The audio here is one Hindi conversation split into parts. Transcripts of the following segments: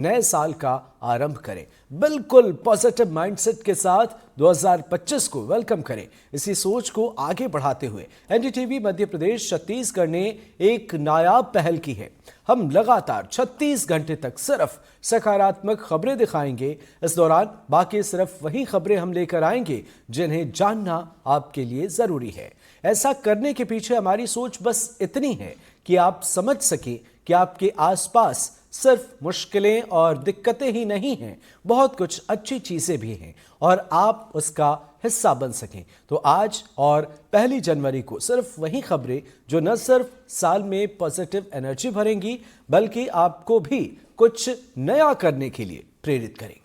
नए साल का आरंभ करें। बिल्कुल पॉजिटिव माइंडसेट के साथ 2025 को वेलकम करें। इसी सोच को आगे बढ़ाते हुए एनडीटीवी मध्य प्रदेश छत्तीसगढ़ ने एक नायाब पहल की है। हम लगातार 36 घंटे तक सिर्फ सकारात्मक खबरें दिखाएंगे। इस दौरान बाकी सिर्फ वही खबरें हम लेकर आएंगे जिन्हें जानना आपके लिए जरूरी है। ऐसा करने के पीछे हमारी सोच बस इतनी है कि आप समझ सकें कि आपके आसपास सिर्फ मुश्किलें और दिक्कतें ही नहीं हैं, बहुत कुछ अच्छी चीजें भी हैं और आप उसका हिस्सा बन सकें। तो आज और 1 जनवरी को सिर्फ वही खबरें जो न सिर्फ साल में पॉजिटिव एनर्जी भरेंगी बल्कि आपको भी कुछ नया करने के लिए प्रेरित करेंगी।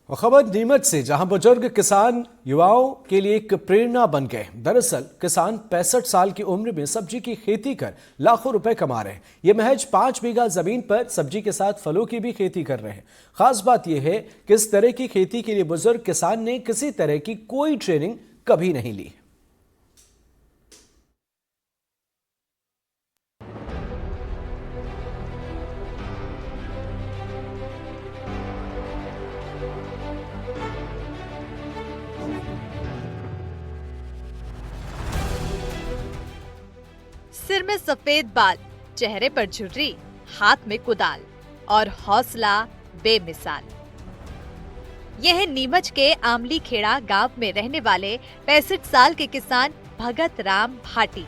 और खबर नीमच से, जहां बुजुर्ग किसान युवाओं के लिए एक प्रेरणा बन गए। दरअसल किसान 65 साल की उम्र में सब्जी की खेती कर लाखों रुपए कमा रहे हैं। ये महज 5 बीघा जमीन पर सब्जी के साथ फलों की भी खेती कर रहे हैं। खास बात यह है कि इस तरह की खेती के लिए बुजुर्ग किसान ने किसी तरह की कोई ट्रेनिंग कभी नहीं ली। सिर में सफेद बाल, चेहरे पर झुर्री, हाथ में कुदाल और हौसला बेमिसाल। यह है नीमच के आमली खेड़ा गांव में रहने वाले 65 साल के किसान भगत राम भाटी,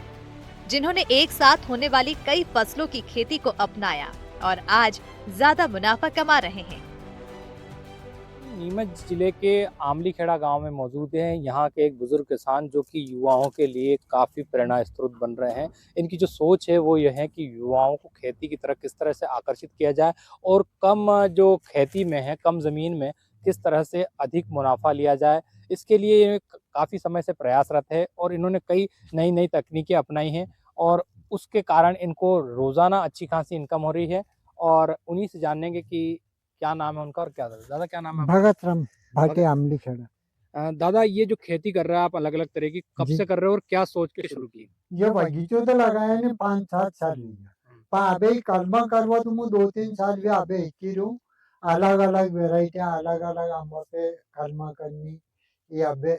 जिन्होंने एक साथ होने वाली कई फसलों की खेती को अपनाया और आज ज्यादा मुनाफा कमा रहे हैं। नीमच जिले के आमली खेड़ा गांव में मौजूद हैं। यहाँ के एक बुजुर्ग किसान जो कि युवाओं के लिए काफ़ी प्रेरणा स्रोत बन रहे हैं। इनकी जो सोच है वो यह है कि युवाओं को खेती की तरफ किस तरह से आकर्षित किया जाए और कम जो खेती में है, कम ज़मीन में किस तरह से अधिक मुनाफा लिया जाए। इसके लिए ये काफ़ी समय से प्रयासरत है और इन्होंने कई नई नई तकनीकें अपनाई हैं और उसके कारण इनको रोज़ाना अच्छी खासी इनकम हो रही है। और उन्हीं से जानेंगे कि क्या नाम है उनका और क्या दादा क्या नाम है आपका? भगत राम भाटी आमली खेड़ा। दादा ये जो खेती कर रहे हैं आप अलग अलग तरह की, कब जी। से कर रहे हो और क्या सोच के शुरू की? ये बगीचो तो लगाया ने 5-7 साल हुई है। पर अबे कलमा करवा तो मैं 2-3 साल भी अबे ही रहूं। अलग अलग वेराइटी अलग अलग आंबों पे कलमा करनी ये अबे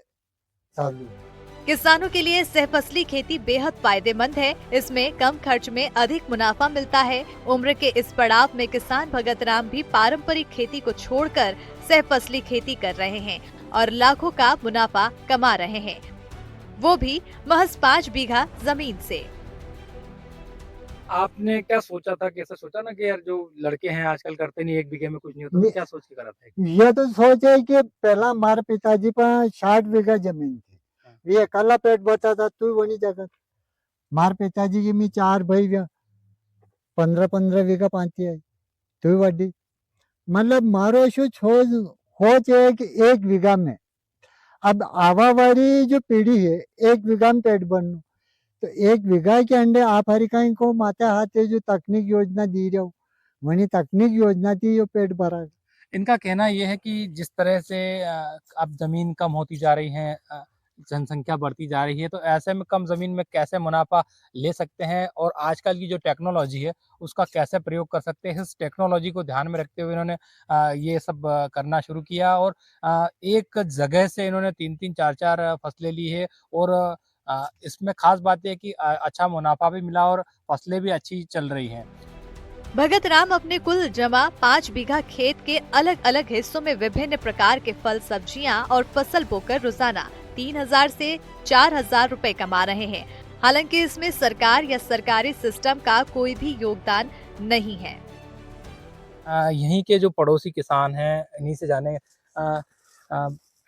चालू है। किसानों के लिए सहफसली खेती बेहद फायदेमंद है। इसमें कम खर्च में अधिक मुनाफा मिलता है। उम्र के इस पड़ाव में किसान भगत राम भी पारंपरिक खेती को छोड़कर सहफसली खेती कर रहे हैं और लाखों का मुनाफा कमा रहे हैं, वो भी महज 5 बीघा जमीन से। आपने क्या सोचा था, कैसे सोचा ना कि यार जो लड़के हैं आजकल करते नहीं, 1 बीघे में कुछ नहीं होता, तो क्या सोच के करा था? ये तो सोच है कि पहला हमारे पिताजी पर 60 बीघा जमीन थी। ये अकेला पेट बचा था तू वही जगह। मार पिताजी की मी 4 भाई 15-15 बीघा पाती है तू वाडी। मतलब मारो शो छोज खोज है कि 1 बीघा में अब आवा वाली जो पीढ़ी है 1 बीघा में पेट भरना। तो 1 बीघा के अंडे आप हरिकाई को माता हाथे जो तकनीक योजना दी रहे हो वही तकनीक योजना थी जो पेट भरा। इनका कहना यह है कि जिस तरह से अब जमीन कम होती जा रही है, जनसंख्या बढ़ती जा रही है, तो ऐसे में कम जमीन में कैसे मुनाफा ले सकते हैं और आजकल की जो टेक्नोलॉजी है उसका कैसे प्रयोग कर सकते हैं। इस टेक्नोलॉजी को ध्यान में रखते हुए इन्होंने ये सब करना शुरू किया और एक जगह से इन्होंने 3-3 4-4 फसलें ली है और इसमें खास बात यह है कि अच्छा मुनाफा भी मिला और फसलें भी अच्छी चल रही हैं। भगत राम अपने कुल जमा 5 बीघा खेत के अलग अलग हिस्सों में विभिन्न प्रकार के फल, सब्जियां और फसल बोकर रोजाना 3000 से 4000 रुपए कमा रहे हैं। हालांकि इसमें सरकार या सरकारी सिस्टम का कोई भी योगदान नहीं है। यहीं के जो पड़ोसी किसान हैं इन्हीं से जाने।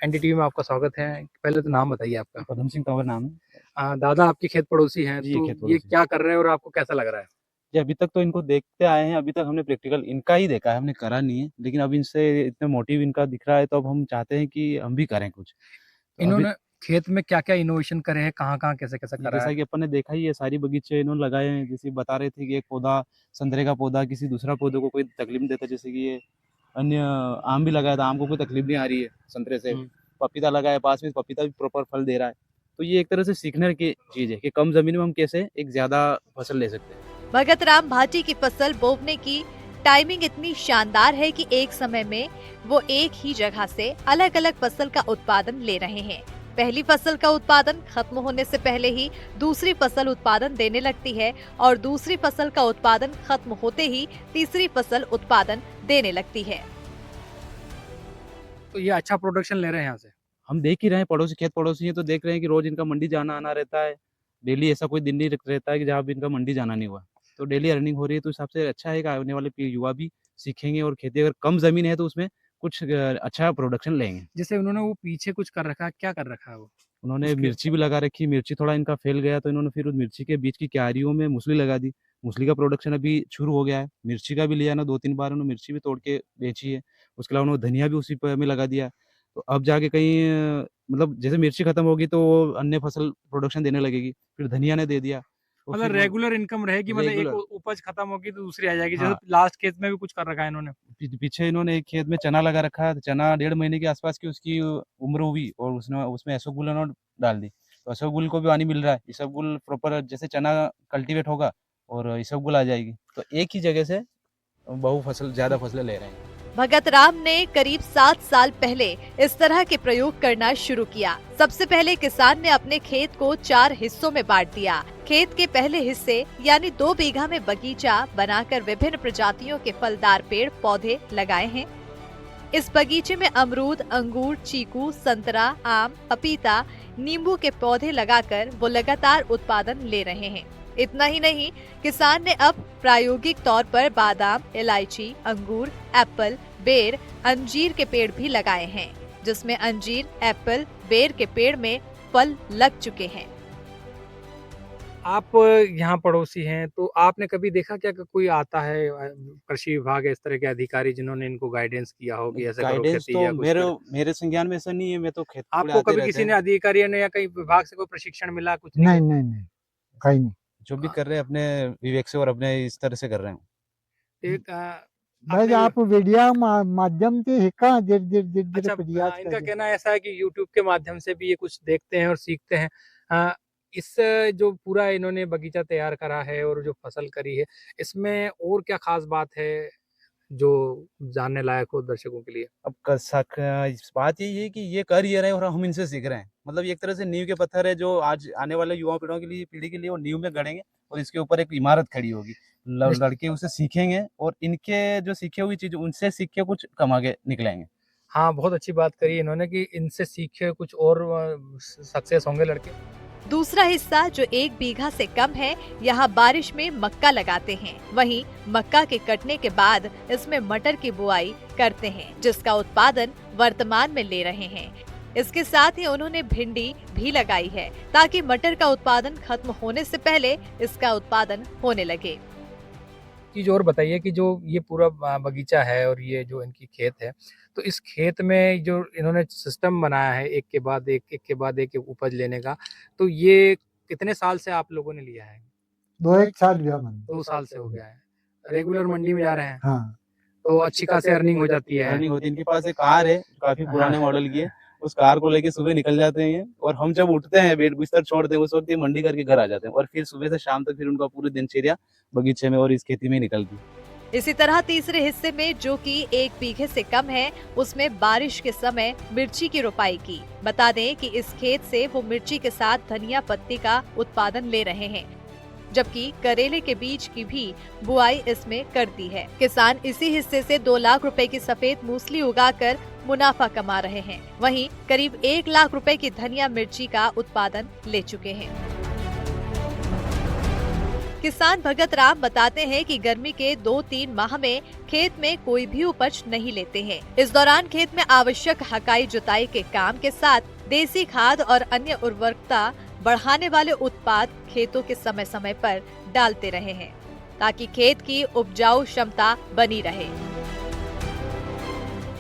एनडीटीवी में आपका स्वागत है। पहले तो नाम बताइए आपका। पदम सिंह तंवर नाम है दादा आपके खेत पड़ोसी हैं, जी। तो खेत ये पड़ोसी क्या कर रहे हैं और आपको कैसा लग रहा है? जी, अभी तक तो इनको देखते आए हैं। अभी तक हमने प्रैक्टिकल इनका ही देखा है, हमने करा नहीं है। लेकिन अब इनसे इतने मोटिव इनका दिख रहा है तो अब हम चाहते हैं कि हम भी करें कुछ। तो अभी इन्होंने खेत में क्या क्या इनोवेशन करे हैं, कहाँ कहाँ कैसे कैसे करा जैसा है? कि अपन ने देखा ही है, सारी बगीचे इन्होंने लगाए हैं। जैसे बता रहे थे कि एक पौधा संतरे का पौधा किसी दूसरा पौधे को कोई तकलीफ नहीं देता। जैसे कि ये अन्य आम भी लगाया था, आम को कोई तकलीफ नहीं आ रही है संतरे से। पपीता लगाया पास में, पपीता भी प्रॉपर फल दे रहा है। तो ये एक तरह से सीखने की चीज़ है कि कम ज़मीन में हम कैसे एक ज़्यादा फसल ले सकते हैं। भगत राम भाटी की फसल बोवने की टाइमिंग इतनी शानदार है कि एक समय में वो एक ही जगह से अलग अलग फसल का उत्पादन ले रहे हैं। पहली फसल का उत्पादन खत्म होने से पहले ही दूसरी फसल उत्पादन देने लगती है और दूसरी फसल का उत्पादन खत्म होते ही तीसरी फसल उत्पादन देने लगती है। तो ये अच्छा प्रोडक्शन ले रहे हैं यहाँ से। हम देख ही रहे हैं, पड़ोसी खेत पड़ोसी हैं तो देख रहे हैं कि रोज़ इनका मंडी जाना-आना रहता है। डेली ऐसा कोई दिन नहीं रहता है कि जहाँ पे इनका मंडी जाना नहीं हुआ। तो डेली अर्निंग हो रही है तो उस हिसाब से अच्छा है कि आने वाले युवा भी सीखेंगे और खेती अगर कम ज़मीन है तो उसमें कुछ अच्छा प्रोडक्शन लेंगे। जैसे उन्होंने वो पीछे कुछ कर रखा है, क्या कर रखा है वो? उन्होंने उसके मिर्ची भी लगा रखी, मिर्ची थोड़ा इनका फैल गया तो इन्होंने फिर उस मिर्ची के बीच की क्यारियों में मूसली लगा दी। मूसली का प्रोडक्शन अभी शुरू हो गया है। मिर्ची का भी लिया ना 2-3 बार उन्होंने मिर्ची भी तोड़ के बेची है। उसके अलावा उन्होंने धनिया भी उसी में लगा दिया। तो अब जाके कहीं मतलब जैसे मिर्ची खत्म होगी तो वो अन्य फसल प्रोडक्शन देने लगेगी। फिर धनिया ने दे दिया। तो मतलब फिर वो रेगुलर इनकम रहेगी, मतलब एक रेगुलर उपज खत्म होगी तो दूसरी आ जाएगी। हाँ। जैसे लास्ट खेत में भी कुछ कर रखा है इन्होंने। पीछे इन्होंने एक खेत में चना लगा रखा है। चना 1.5 महीने के आसपास की उसकी उम्र हुई और उसने उसमें इसबगोल इन्होंने डाल दी। तो इसबगोल को भी पानी मिल रहा है। इसबगोल प्रॉपर जैसे चना कल्टीवेट होगा और इसबगोल आ जाएगी। तो एक ही जगह से ज़्यादा फसलें ले रहे हैं। भगत राम ने करीब 7 साल पहले इस तरह के प्रयोग करना शुरू किया। सबसे पहले किसान ने अपने खेत को 4 हिस्सों में बांट दिया। खेत के पहले हिस्से यानी 2 बीघा में बगीचा बनाकर विभिन्न प्रजातियों के फलदार पेड़ पौधे लगाए हैं। इस बगीचे में अमरूद, अंगूर, चीकू, संतरा, आम, पपीता, नींबू के पौधे लगाकर वो लगातार उत्पादन ले रहे हैं। इतना ही नहीं, किसान ने अब प्रायोगिक तौर पर बादाम, इलायची, अंगूर, एप्पल, बेर, अंजीर के पेड़ भी लगाए हैं, जिसमें अंजीर, एप्पल, बेर के पेड़ में फल लग चुके हैं। आप यहाँ पड़ोसी हैं, तो आपने कभी देखा क्या कि कोई आता है कृषि विभाग या इस तरह के अधिकारी जिन्होंने इनको गाइडेंस किया हो कि ऐसे करो गाइडेंस खेती तो या कुछ मेरे करो? मेरे संज्ञान में ऐसा नहीं है। मैं तो खेत पे आपको आते कभी रहते किसी ने हैं। अधिकारियों ने या कहीं विभाग से कोई प्रशिक्षण मिला, कुछ नहीं नहीं किया? नहीं नहीं कहीं नहीं। जो भी कर रहे हैं अपने विवेक से और अपने इस तरह से कर रहे हैं। एक बस आपने आप वीडियो माध्यम से ही कहाँ धीरे अच्छा प्रयास इनका करें। कहना ऐसा है कि यूट्यूब के माध्यम से भी ये कुछ देखते हैं और सीखते हैं। इस जो पूरा इन्होंने बगीचा तैयार करा है और जो फसल करी है, इसमें और क्या खास बात है जो जानने लायक हो दर्शकों के लिए? अब इस बात यही है कि ये कर ये रहे हैं और हम इनसे सीख रहे हैं। मतलब ये एक तरह से नींव के पत्थर है जो आज आने वाले युवा पीढ़ी के लिए वो नींव में गड़ेंगे और इसके ऊपर एक इमारत खड़ी होगी। लड़के उसे सीखेंगे और इनके जो सीखी हुई चीज़ उनसे सीख के कुछ कमा के निकलेंगे। हाँ, बहुत अच्छी बात करी इन्होंने कि इनसे सीखे कुछ और सक्सेस होंगे लड़के। दूसरा हिस्सा जो 1 बीघा से कम है, यहाँ बारिश में मक्का लगाते हैं। वहीं मक्का के कटने के बाद इसमें मटर की बुआई करते हैं, जिसका उत्पादन वर्तमान में ले रहे हैं। इसके साथ ही उन्होंने भिंडी भी लगाई है, ताकि मटर का उत्पादन खत्म होने से पहले इसका उत्पादन होने लगे। चीज़ और बताइए कि जो ये पूरा बगीचा है और ये जो इनकी खेत है, तो इस खेत में जो इन्होंने सिस्टम बनाया है एक के बाद एक, एक के बाद एक उपज लेने का, तो ये कितने साल से आप लोगों ने लिया है? 2-1 साल हुआ मन। 2 साल से हो गया है। रेगुलर मंडी में जा रहे हैं, हाँ तो अच्छी खासी अर्निंग हो जाती है। अर्निंग होती है। इनके पास एक कार है, काफ़ी पुराने मॉडल की है। उस कार को लेके सुबह निकल जाते हैं ये और हम जब उठते हैं बेड बिस्तर छोड़ते हैं उस वक़्त ये मंडी करके घर आ जाते हैं और फिर सुबह से शाम तक फिर उनका पूरी दिनचर्या बगीचे में और इस खेती में ही निकलती है। इसी तरह तीसरे हिस्से में जो कि 1 बीघे से कम है, उसमें बारिश के समय मिर्ची की रोपाई की। बता दें कि इस खेत से वो मिर्ची के साथ धनिया पत्ती का उत्पादन ले रहे हैं, जबकि करेले के बीज की भी बुआई इसमें कर दी है। किसान इसी हिस्से से 2 लाख रुपए की सफेद मूसली उगाकर मुनाफा कमा रहे हैं। वहीं करीब 1 लाख रुपए की धनिया मिर्ची का उत्पादन ले चुके हैं। किसान भगत राम बताते हैं कि गर्मी के 2-3 माह में खेत में कोई भी उपज नहीं लेते हैं। इस दौरान खेत में आवश्यक हकाई जुताई के काम के साथ देसी खाद और अन्य उर्वरकता बढ़ाने वाले उत्पाद खेतों के समय समय पर डालते रहे हैं, ताकि खेत की उपजाऊ क्षमता बनी रहे।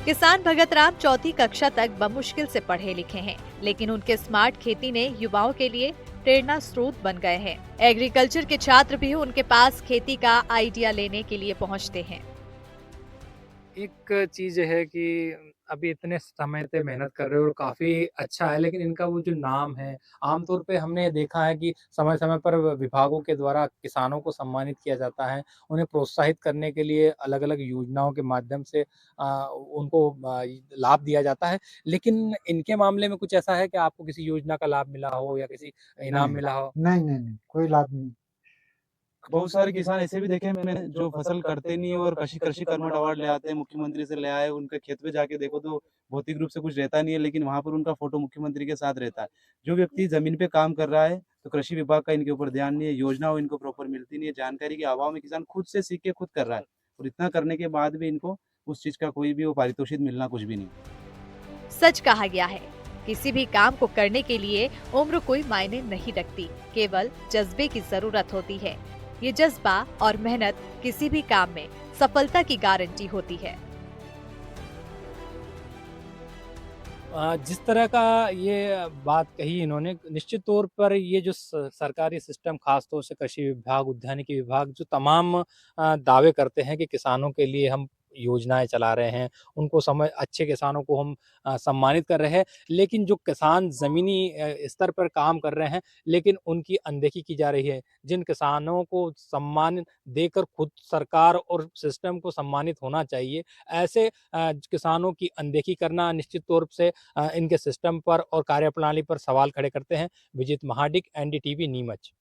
किसान भगत राम 4वीं कक्षा तक बमुश्किल से पढ़े लिखे हैं, लेकिन उनके स्मार्ट खेती ने युवाओं के लिए प्रेरणा स्रोत बन गए हैं। एग्रीकल्चर के छात्र भी उनके पास खेती का आइडिया लेने के लिए पहुंचते हैं। एक चीज़ है कि अभी इतने समय से मेहनत कर रहे हो और काफ़ी अच्छा है, लेकिन इनका वो जो नाम है, आमतौर पे हमने देखा है कि समय-समय पर विभागों के द्वारा किसानों को सम्मानित किया जाता है। उन्हें प्रोत्साहित करने के लिए अलग-अलग योजनाओं के माध्यम से उनको लाभ दिया जाता है। लेकिन इनके मामले में कुछ ऐसा है कि आपको किसी योजना का लाभ मिला हो या किसी इनाम नहीं मिला हो? नहीं नहीं नहीं, कोई लाभ नहीं। बहुत सारे किसान ऐसे भी देखे हैं मैंने जो फसल करते नहीं है और कृषि कृषि कर्मठ अवार्ड ले आते हैं, मुख्यमंत्री से ले आए, उनके खेत पे जाके देखो तो भौतिक रूप से कुछ रहता नहीं है, लेकिन वहाँ पर उनका फोटो मुख्यमंत्री के साथ रहता है। जो व्यक्ति जमीन पे काम कर रहा है, तो कृषि विभाग का इनके ऊपर ध्यान नहीं है, योजना इनको प्रॉपर मिलती नहीं है, जानकारी के अभाव में किसान खुद से सीख के खुद कर रहा है और इतना करने के बाद भी इनको उस चीज का कोई भी वो पारितोषिक मिलना कुछ भी नहीं। सच कहा गया है, किसी भी काम को करने के लिए उम्र कोई मायने नहीं रखती, केवल जज्बे की जरूरत होती है। ये जज्बा और मेहनत किसी भी काम में सफलता की गारंटी होती है। जिस तरह का ये बात कही इन्होंने, निश्चित तौर पर ये जो सरकारी सिस्टम, खास तौर से कृषि विभाग, उद्यानिकी विभाग जो तमाम दावे करते हैं कि किसानों के लिए हम योजनाएं चला रहे हैं, उनको समय अच्छे किसानों को हम सम्मानित कर रहे हैं, लेकिन जो किसान ज़मीनी स्तर पर काम कर रहे हैं, लेकिन उनकी अनदेखी की जा रही है। जिन किसानों को सम्मान देकर खुद सरकार और सिस्टम को सम्मानित होना चाहिए, ऐसे किसानों की अनदेखी करना निश्चित तौर से इनके सिस्टम पर और कार्यप्रणाली पर सवाल खड़े करते हैं। विजित महाडिक, एनडीटीवी, नीमच।